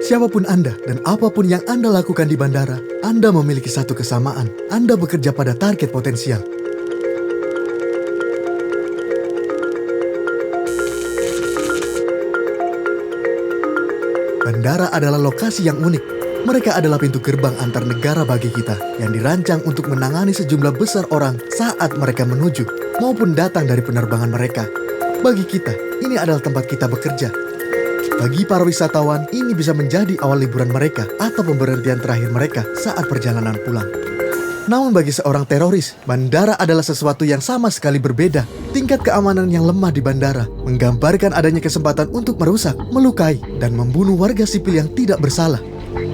Siapapun Anda dan apapun yang Anda lakukan di bandara, Anda memiliki satu kesamaan. Anda bekerja pada target potensial. Bandara adalah lokasi yang unik. Mereka adalah pintu gerbang antar negara bagi kita yang dirancang untuk menangani sejumlah besar orang saat mereka menuju maupun datang dari penerbangan mereka. Bagi kita, ini adalah tempat kita bekerja. Bagi para wisatawan, ini bisa menjadi awal liburan mereka atau pemberhentian terakhir mereka saat perjalanan pulang. Namun bagi seorang teroris, bandara adalah sesuatu yang sama sekali berbeda. Tingkat keamanan yang lemah di bandara menggambarkan adanya kesempatan untuk merusak, melukai, dan membunuh warga sipil yang tidak bersalah.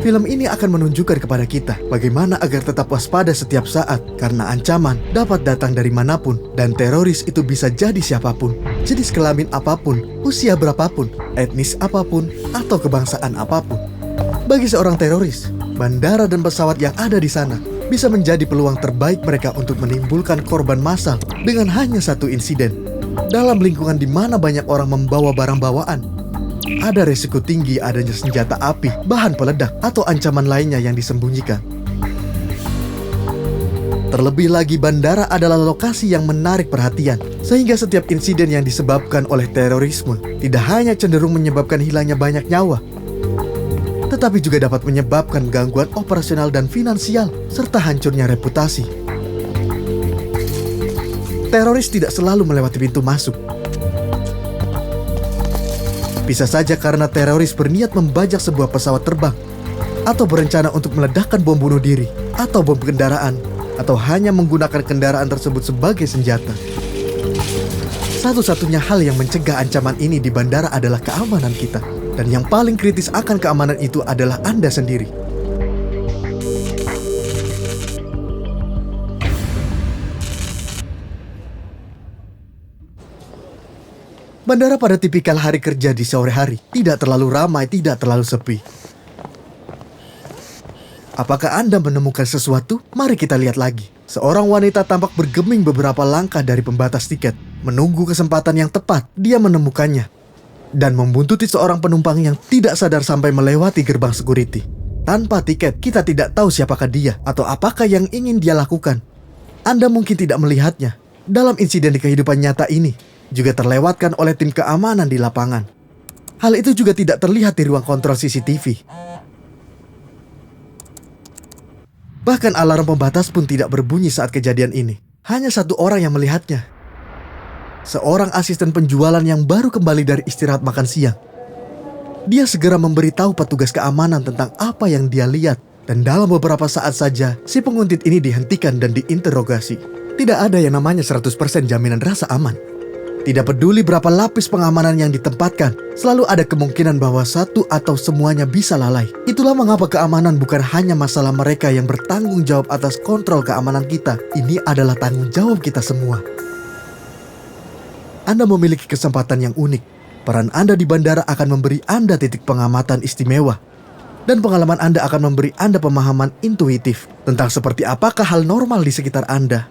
Film ini akan menunjukkan kepada kita bagaimana agar tetap waspada setiap saat karena ancaman dapat datang dari manapun dan teroris itu bisa jadi siapapun, jenis kelamin apapun, usia berapapun, etnis apapun, atau kebangsaan apapun. Bagi seorang teroris, bandara dan pesawat yang ada di sana bisa menjadi peluang terbaik mereka untuk menimbulkan korban massal dengan hanya satu insiden. Dalam lingkungan di mana banyak orang membawa barang bawaan, ada risiko tinggi adanya senjata api, bahan peledak, atau ancaman lainnya yang disembunyikan. Terlebih lagi, bandara adalah lokasi yang menarik perhatian, sehingga setiap insiden yang disebabkan oleh terorisme tidak hanya cenderung menyebabkan hilangnya banyak nyawa, tetapi juga dapat menyebabkan gangguan operasional dan finansial, serta hancurnya reputasi. Teroris tidak selalu melewati pintu masuk. Bisa saja karena teroris berniat membajak sebuah pesawat terbang, atau berencana untuk meledakkan bom bunuh diri, atau bom kendaraan, atau hanya menggunakan kendaraan tersebut sebagai senjata. Satu-satunya hal yang mencegah ancaman ini di bandara adalah keamanan kita. Dan yang paling kritis akan keamanan itu adalah Anda sendiri. Bandara pada tipikal hari kerja di sore hari, tidak terlalu ramai, tidak terlalu sepi. Apakah Anda menemukan sesuatu? Mari kita lihat lagi. Seorang wanita tampak bergeming beberapa langkah dari pembatas tiket. Menunggu kesempatan yang tepat, dia menemukannya. Dan membuntuti seorang penumpang yang tidak sadar sampai melewati gerbang security. Tanpa tiket, kita tidak tahu siapakah dia atau apakah yang ingin dia lakukan. Anda mungkin tidak melihatnya. Dalam insiden di kehidupan nyata ini, juga terlewatkan oleh tim keamanan di lapangan. Hal itu juga tidak terlihat di ruang kontrol CCTV. Bahkan alarm pembatas pun tidak berbunyi saat kejadian ini. Hanya satu orang yang melihatnya. Seorang asisten penjualan yang baru kembali dari istirahat makan siang. Dia segera memberitahu petugas keamanan tentang apa yang dia lihat. Dan dalam beberapa saat saja, si penguntit ini dihentikan dan diinterogasi. Tidak ada yang namanya 100% jaminan rasa aman. Tidak peduli berapa lapis pengamanan yang ditempatkan, selalu ada kemungkinan bahwa satu atau semuanya bisa lalai. Itulah mengapa keamanan bukan hanya masalah mereka yang bertanggung jawab atas kontrol keamanan kita. Ini adalah tanggung jawab kita semua. Anda memiliki kesempatan yang unik. Peran Anda di bandara akan memberi Anda titik pengamatan istimewa. Dan pengalaman Anda akan memberi Anda pemahaman intuitif tentang seperti apakah hal normal di sekitar Anda.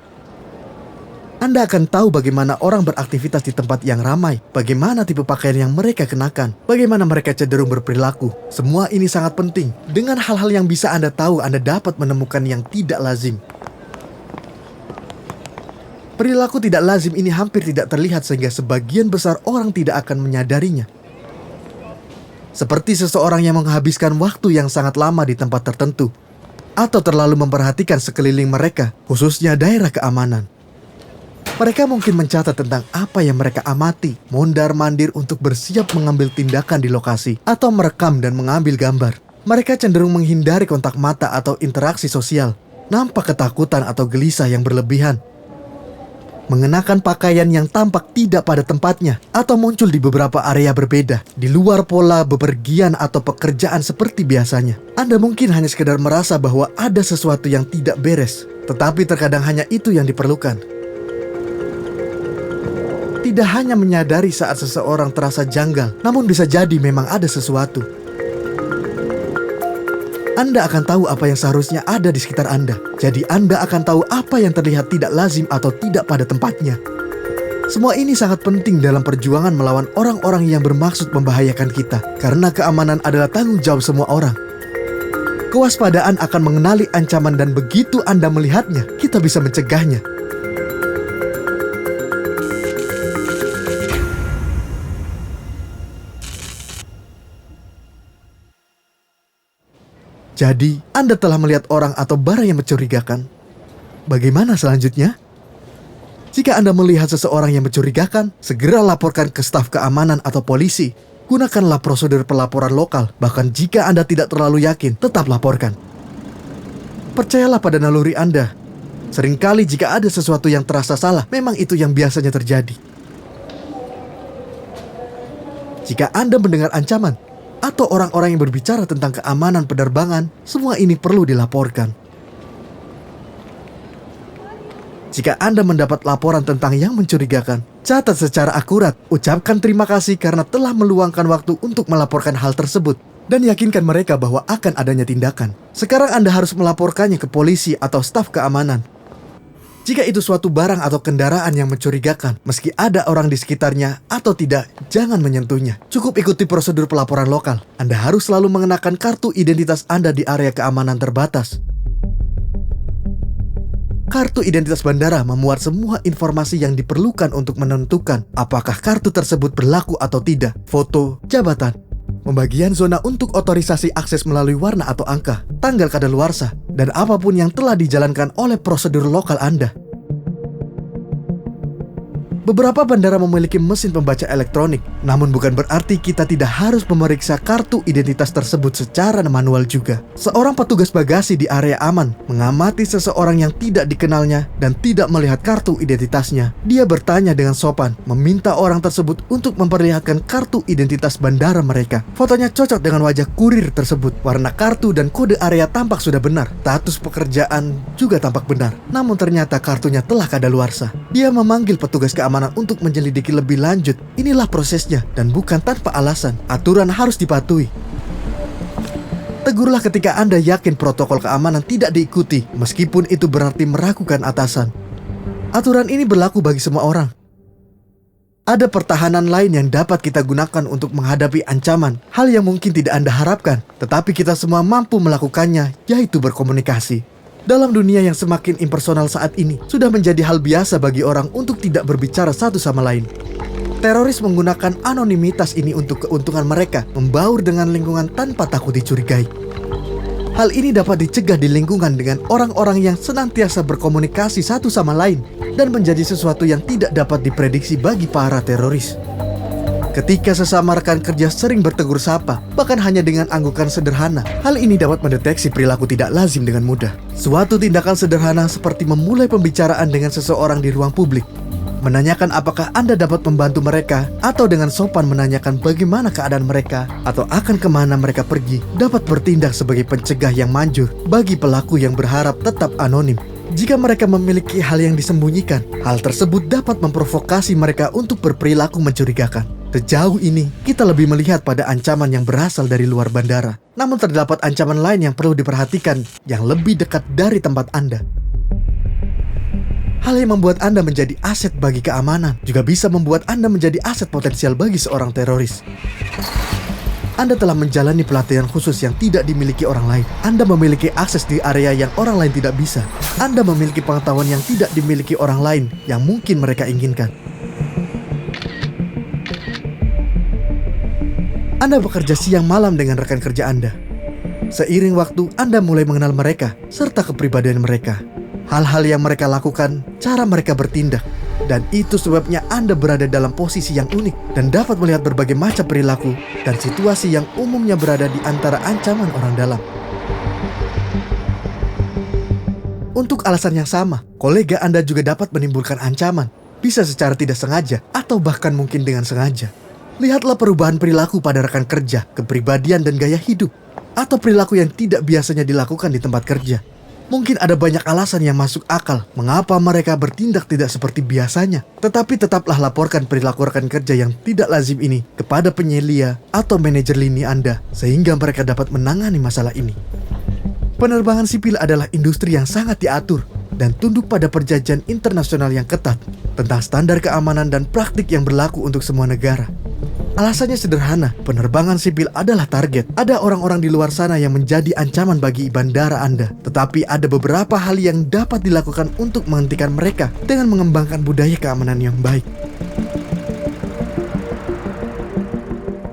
Anda akan tahu bagaimana orang beraktivitas di tempat yang ramai, bagaimana tipe pakaian yang mereka kenakan, bagaimana mereka cenderung berperilaku. Semua ini sangat penting. Dengan hal-hal yang bisa Anda tahu, Anda dapat menemukan yang tidak lazim. Perilaku tidak lazim ini hampir tidak terlihat sehingga sebagian besar orang tidak akan menyadarinya. Seperti seseorang yang menghabiskan waktu yang sangat lama di tempat tertentu, atau terlalu memperhatikan sekeliling mereka, khususnya daerah keamanan. Mereka mungkin mencatat tentang apa yang mereka amati, mondar-mandir untuk bersiap mengambil tindakan di lokasi, atau merekam dan mengambil gambar. Mereka cenderung menghindari kontak mata atau interaksi sosial, nampak ketakutan atau gelisah yang berlebihan. Mengenakan pakaian yang tampak tidak pada tempatnya, atau muncul di beberapa area berbeda, di luar pola bepergian atau pekerjaan seperti biasanya. Anda mungkin hanya sekedar merasa bahwa ada sesuatu yang tidak beres, tetapi terkadang hanya itu yang diperlukan. Tidak hanya menyadari saat seseorang terasa janggal, namun bisa jadi memang ada sesuatu. Anda akan tahu apa yang seharusnya ada di sekitar Anda. Jadi Anda akan tahu apa yang terlihat tidak lazim atau tidak pada tempatnya. Semua ini sangat penting dalam perjuangan melawan orang-orang yang bermaksud membahayakan kita, karena keamanan adalah tanggung jawab semua orang. Kewaspadaan akan mengenali ancaman dan begitu Anda melihatnya, kita bisa mencegahnya. Jadi, Anda telah melihat orang atau barang yang mencurigakan. Bagaimana selanjutnya? Jika Anda melihat seseorang yang mencurigakan, segera laporkan ke staf keamanan atau polisi. Gunakanlah prosedur pelaporan lokal, bahkan jika Anda tidak terlalu yakin, tetap laporkan. Percayalah pada naluri Anda. Seringkali jika ada sesuatu yang terasa salah, memang itu yang biasanya terjadi. Jika Anda mendengar ancaman, atau orang-orang yang berbicara tentang keamanan penerbangan, semua ini perlu dilaporkan. Jika Anda mendapat laporan tentang yang mencurigakan, catat secara akurat, ucapkan terima kasih karena telah meluangkan waktu untuk melaporkan hal tersebut, dan yakinkan mereka bahwa akan adanya tindakan. Sekarang Anda harus melaporkannya ke polisi atau staf keamanan. Jika itu suatu barang atau kendaraan yang mencurigakan, meski ada orang di sekitarnya atau tidak, jangan menyentuhnya. Cukup ikuti prosedur pelaporan lokal. Anda harus selalu mengenakan kartu identitas Anda di area keamanan terbatas. Kartu identitas bandara memuat semua informasi yang diperlukan untuk menentukan apakah kartu tersebut berlaku atau tidak. Foto, jabatan, pembagian zona untuk otorisasi akses melalui warna atau angka, tanggal kadaluarsa, dan apapun yang telah dijalankan oleh prosedur lokal Anda. Beberapa bandara memiliki mesin pembaca elektronik, namun bukan berarti kita tidak harus memeriksa kartu identitas tersebut secara manual juga. Seorang petugas bagasi di area aman mengamati seseorang yang tidak dikenalnya dan tidak melihat kartu identitasnya. Dia bertanya dengan sopan, meminta orang tersebut untuk memperlihatkan kartu identitas bandara mereka. Fotonya cocok dengan wajah kurir tersebut. Warna kartu dan kode area tampak sudah benar. Status pekerjaan juga tampak benar. Namun ternyata kartunya telah kadaluarsa. Dia memanggil petugas keamanan untuk menyelidiki lebih lanjut. Inilah prosesnya dan bukan tanpa alasan. Aturan harus dipatuhi. Tegurlah ketika Anda yakin protokol keamanan tidak diikuti, meskipun itu berarti meragukan atasan. Aturan ini berlaku bagi semua orang. Ada pertahanan lain yang dapat kita gunakan untuk menghadapi ancaman, hal yang mungkin tidak Anda harapkan, tetapi kita semua mampu melakukannya, yaitu berkomunikasi. Dalam dunia yang semakin impersonal saat ini, sudah menjadi hal biasa bagi orang untuk tidak berbicara satu sama lain. Teroris menggunakan anonimitas ini untuk keuntungan mereka, membaur dengan lingkungan tanpa takut dicurigai. Hal ini dapat dicegah di lingkungan dengan orang-orang yang senantiasa berkomunikasi satu sama lain dan menjadi sesuatu yang tidak dapat diprediksi bagi para teroris. Ketika sesama rekan kerja sering bertegur sapa, bahkan hanya dengan anggukan sederhana, hal ini dapat mendeteksi perilaku tidak lazim dengan mudah. Suatu tindakan sederhana seperti memulai pembicaraan dengan seseorang di ruang publik, menanyakan apakah Anda dapat membantu mereka, atau dengan sopan menanyakan bagaimana keadaan mereka, atau akan kemana mereka pergi, dapat bertindak sebagai pencegah yang manjur bagi pelaku yang berharap tetap anonim. Jika mereka memiliki hal yang disembunyikan, hal tersebut dapat memprovokasi mereka untuk berperilaku mencurigakan. Sejauh ini, kita lebih melihat pada ancaman yang berasal dari luar bandara. Namun terdapat ancaman lain yang perlu diperhatikan, yang lebih dekat dari tempat Anda. Hal yang membuat Anda menjadi aset bagi keamanan, juga bisa membuat Anda menjadi aset potensial bagi seorang teroris. Anda telah menjalani pelatihan khusus yang tidak dimiliki orang lain. Anda memiliki akses di area yang orang lain tidak bisa. Anda memiliki pengetahuan yang tidak dimiliki orang lain, yang mungkin mereka inginkan. Anda bekerja siang malam dengan rekan kerja Anda. Seiring waktu, Anda mulai mengenal mereka, serta kepribadian mereka. Hal-hal yang mereka lakukan, cara mereka bertindak. Dan itu sebabnya Anda berada dalam posisi yang unik dan dapat melihat berbagai macam perilaku dan situasi yang umumnya berada di antara ancaman orang dalam. Untuk alasan yang sama, kolega Anda juga dapat menimbulkan ancaman, bisa secara tidak sengaja atau bahkan mungkin dengan sengaja. Lihatlah perubahan perilaku pada rekan kerja, kepribadian dan gaya hidup, atau perilaku yang tidak biasanya dilakukan di tempat kerja. Mungkin ada banyak alasan yang masuk akal mengapa mereka bertindak tidak seperti biasanya. Tetapi tetaplah laporkan perilaku rekan kerja yang tidak lazim ini kepada penyelia atau manajer lini Anda, sehingga mereka dapat menangani masalah ini. Penerbangan sipil adalah industri yang sangat diatur. dan tunduk pada perjanjian internasional yang ketat tentang standar keamanan dan praktik yang berlaku untuk semua negara. Alasannya sederhana, penerbangan sipil adalah target. Ada orang-orang di luar sana yang menjadi ancaman bagi bandara Anda. Tetapi ada beberapa hal yang dapat dilakukan untuk menghentikan mereka dengan mengembangkan budaya keamanan yang baik.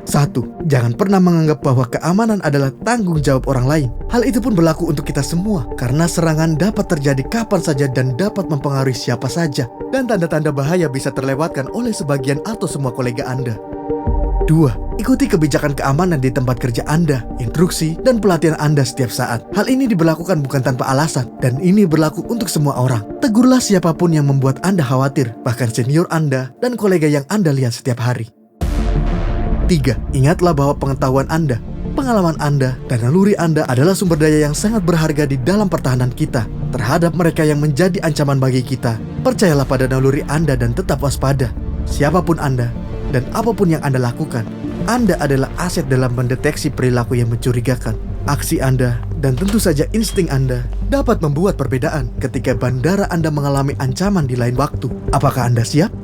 1. Jangan pernah menganggap bahwa keamanan adalah tanggung jawab orang lain. Hal itu pun berlaku untuk kita semua, karena serangan dapat terjadi kapan saja dan dapat mempengaruhi siapa saja. Dan tanda-tanda bahaya bisa terlewatkan oleh sebagian atau semua kolega Anda. 2. Ikuti kebijakan keamanan di tempat kerja Anda, instruksi, dan pelatihan Anda setiap saat. Hal ini diberlakukan bukan tanpa alasan, dan ini berlaku untuk semua orang. Tegurlah siapapun yang membuat Anda khawatir, bahkan senior Anda dan kolega yang Anda lihat setiap hari. 3. Ingatlah bahwa pengetahuan Anda, pengalaman Anda, dan naluri Anda adalah sumber daya yang sangat berharga di dalam pertahanan kita. Terhadap mereka yang menjadi ancaman bagi kita, percayalah pada naluri Anda dan tetap waspada. Siapapun Anda, dan apapun yang Anda lakukan, Anda adalah aset dalam mendeteksi perilaku yang mencurigakan. Aksi Anda, dan tentu saja insting Anda, dapat membuat perbedaan ketika bandara Anda mengalami ancaman di lain waktu. Apakah Anda siap?